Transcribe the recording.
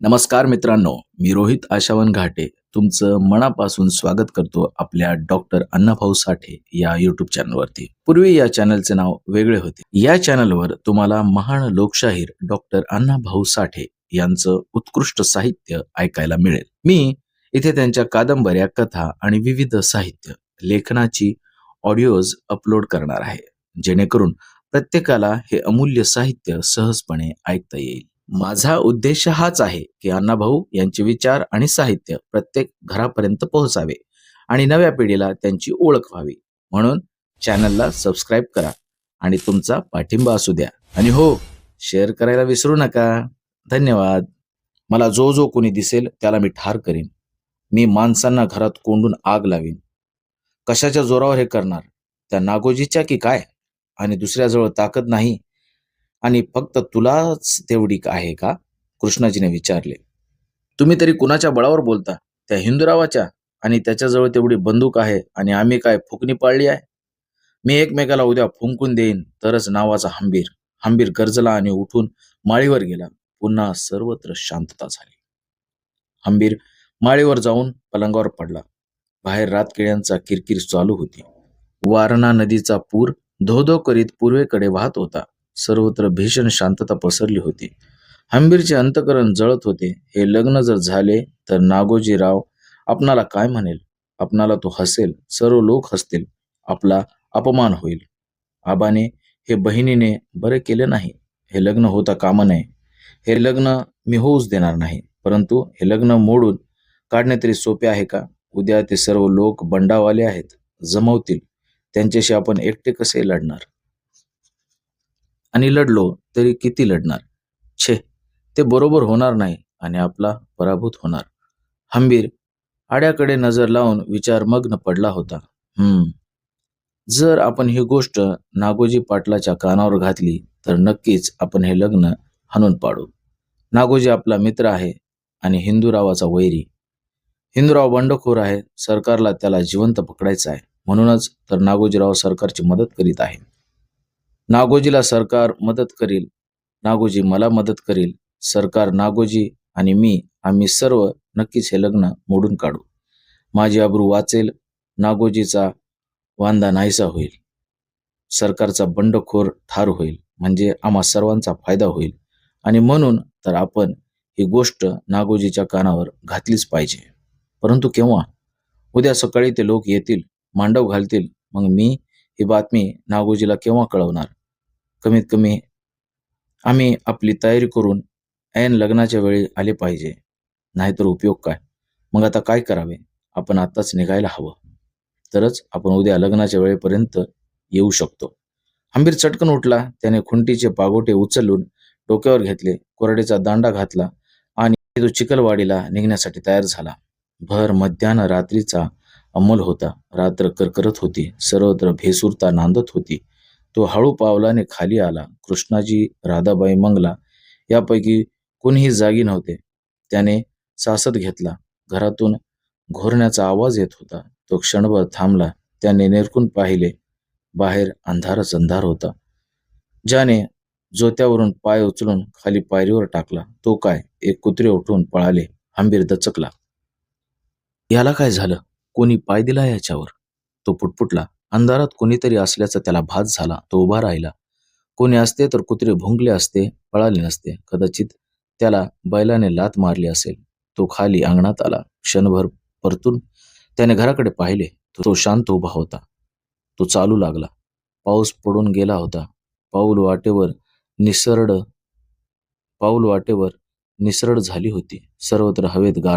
नमस्कार मित्रांनो, मी रोहित आशावन घाटे तुमचं मनापासून स्वागत करतो आपल्या डॉक्टर अण्णाभाऊ साठे या यूट्यूब चॅनलवरती. पूर्वी या चॅनलचे नाव वेगळे होते. या चॅनलवर तुम्हाला महान लोकशाहीर डॉक्टर अण्णाभाऊ साठे यांचं उत्कृष्ट साहित्य ऐकायला मिळेल. मी इथे त्यांच्या कादंबऱ्या, कथा आणि विविध साहित्य लेखनाची ऑडिओज अपलोड करणार आहे, जेणेकरून प्रत्येकाला हे अमूल्य साहित्य सहजपणे ऐकता येईल. माझा उद्देश हाच आहे की अण्णाभाऊ यांचे विचार आणि साहित्य प्रत्येक घरापर्यंत पोहोचावे आणि नव्या पिढीला त्यांची ओळख व्हावी. म्हणून चॅनलला सबस्क्राईब करा आणि तुमचा पाठिंबा असू द्या. आणि हो, शेअर करायला विसरू नका. धन्यवाद. मला जो कोणी दिसेल त्याला मी ठार करीन. मी माणसांना घरात कोंडून आग लावीन. कशाच्या जोरावर हे करणार? त्या नागोजीच्या की काय? आणि दुसऱ्याजवळ ताकद नाही आणि फक्त तुलाच तेवढी आहे का? कृष्णाजीने विचारले. तुम्ही तरी कुणाच्या बळावर बोलता? त्या हिंदुरावाच्या? आणि त्याच्याजवळ तेवढी बंदूक आहे आणि आम्ही काय फुकणी पाळली आहे? मी एकमेकाला उद्या फुंकून देईन तरच नावाचा हंबीर गरजला आणि उठून माळीवर गेला. पुन्हा सर्वत्र शांतता झाली. हंबीर माळीवर जाऊन पलंगावर पडला. बाहेर रातकिड्यांचा किरकिर चालू होती. वारणा नदीचा पूर धो धो करीत पूर्वेकडे वाहत होता. सर्वत्र भीषण शांतता पसरली होती. हंबीरचे अंतकरण जळत होते. हे लग्न जर झाले तर नागोजीराव आपणाला काय म्हणेल? आपणाला तो हसेल. सर्व लोक हसतील. आपला अपमान होईल. आबाने हे बहिणीने बरे केले नाही. हे लग्न होता कामा नये. हे लग्न मी होऊच देणार नाही. परंतु हे लग्न मोडून काढणे तरी सोपे आहे का? उद्या ते सर्व लोक बंडावाले आहेत, जमवतील. त्यांच्याशी आपण एकटे कसे लढणार? आणि लढलो तरी किती लढणार? छे, ते बरोबर होणार नाही आणि आपला पराभूत होणार. हंबीर आड्याकडे नजर लावून विचारमग्न पडला होता. जर आपण ही गोष्ट नागोजी पाटलाच्या कानावर घातली तर नक्कीच आपण हे लग्न हाणून पाडू. नागोजी आपला मित्र आहे आणि हिंदूरावाचा वैरी. हिंदूराव बंडखोर आहे. सरकारला त्याला जिवंत पकडायचं आहे. म्हणूनच तर नागोजीराव सरकारची मदत करीत आहे. नागोजीला सरकार मदत करील. नागोजी मला मदत करील. सरकार, नागोजी आणि मी, आम्ही सर्व नक्कीच हे लग्न मोडून काढू. माझी अब्रू वाचेल. नागोजीचा वांदा नाहीसा होईल. सरकारचा बंडखोर ठार होईल. म्हणजे आम्हा सर्वांचा फायदा होईल. आणि म्हणून तर आपण ही गोष्ट नागोजीच्या कानावर घातलीच पाहिजे. परंतु केव्हा? उद्या सकाळी ते लोक येतील, मांडव घालतील. मग मी ही बातमी नागोजीला केव्हा कळवणार? कमीत कमी आम्ही आपली तयारी करून ऐन लग्नाच्या वेळी आले पाहिजे. नाहीतर उपयोग काय? मग आता काय करावे? आपण आत्ताच निघायला हवं. तरच आपण उद्या लग्नाच्या वेळेपर्यंत येऊ शकतो. हंबीर चटकन उठला. त्याने खुंटीचे पागोटे उचलून डोक्यावर घेतले, कोरडेचा दांडा घातला आणि तो चिखलवाडीला निघण्यासाठी तयार झाला. भर मध्यान्ह रात्रीचा अंमल होता. रात्र करकरत होती. सर्वत्र भेसूरता नांदत होती. तो हळू पावलाने खाली आला. कृष्णाजी, राधाबाई, मंगला यापैकी कोणीही जागी नव्हते. त्याने सासत घेतला. घरातून घोरण्याचा आवाज येत होता. तो क्षणभर थांबला. त्याने निरखून पाहिले. बाहेर अंधारच अंधार होता. ज्याने जोत्यावरून पाय उचलून खाली पायरीवर टाकला. तो काय? एक कुत्रे उठून पळाले. हंबीर दचकला. याला काय झालं? कोणी पाय दिला याच्यावर? तो पुटपुटला. अंधारात कोणीतरी असल्याचा त्याला भास झाला. तो उभा राहिला. कोणी असते तर कुत्रे भुंकले असते, पळाले नसते. कदाचित त्याला बैलाने लाथ मारली असेल. तो खाली अंगणात आला. क्षणभर परतून त्याने घराकडे पाहिले. तो शांत उभा होता. तो चालू लागला. पाऊस पडून गेला होता. पाऊल वाटेवर निसरड झाली होती. सर्वत्र हवेत गार